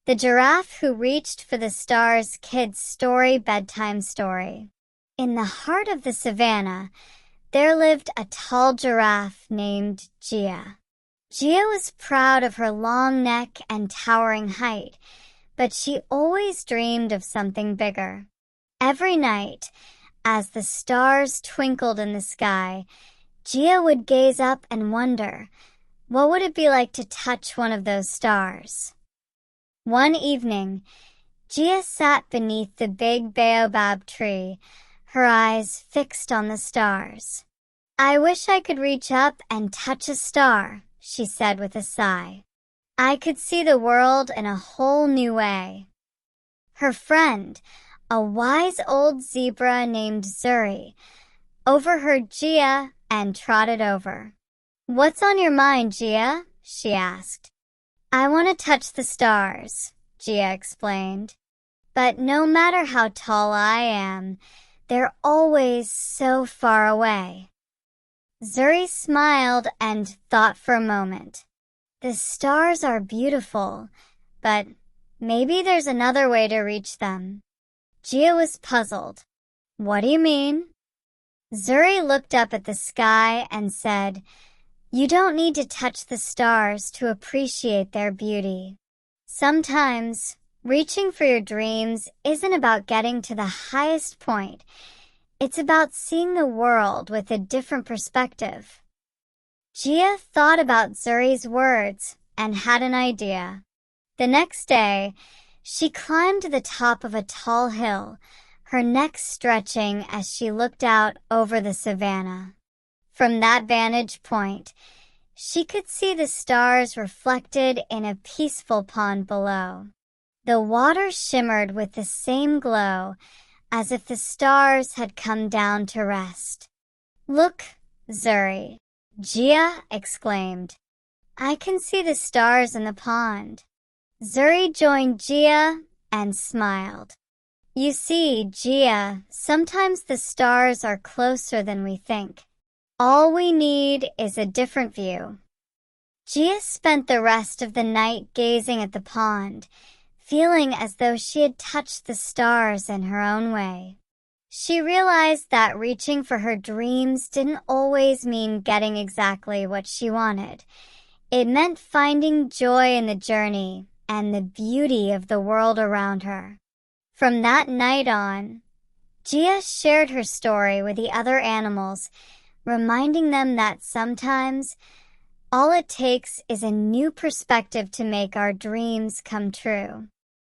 The Giraffe Who Reached for the Stars Kids Story Bedtime Story. In the heart of the savanna, there lived a tall giraffe named Gia. Gia was proud of her long neck and towering height, but she always dreamed of something bigger. Every night, as the stars twinkled in the sky, Gia would gaze up and wonder, what would it be like to touch one of those stars? One evening, Gia sat beneath the big baobab tree, her eyes fixed on the stars. "I wish I could reach up and touch a star," she said with a sigh. "I could see the world in a whole new way." Her friend, a wise old zebra named Zuri, overheard Gia and trotted over. "What's on your mind, Gia?" she asked. "I want to touch the stars," Gia explained. "But no matter how tall I am, they're always so far away." Zuri smiled and thought for a moment. "The stars are beautiful, but maybe there's another way to reach them." Gia was puzzled. "What do you mean?" Zuri looked up at the sky and said, "You don't need to touch the stars to appreciate their beauty. Sometimes, reaching for your dreams isn't about getting to the highest point. It's about seeing the world with a different perspective." Gia thought about Zuri's words and had an idea. The next day, she climbed to the top of a tall hill, her neck stretching as she looked out over the savanna. From that vantage point, she could see the stars reflected in a peaceful pond below. The water shimmered with the same glow, as if the stars had come down to rest. "Look, Zuri," Gia exclaimed. "I can see the stars in the pond." Zuri joined Gia and smiled. "You see, Gia, sometimes the stars are closer than we think. All we need is a different view." Gia spent the rest of the night gazing at the pond, feeling as though she had touched the stars in her own way. She realized that reaching for her dreams didn't always mean getting exactly what she wanted. It meant finding joy in the journey and the beauty of the world around her. From that night on, Gia shared her story with the other animals, reminding them that sometimes all it takes is a new perspective to make our dreams come true.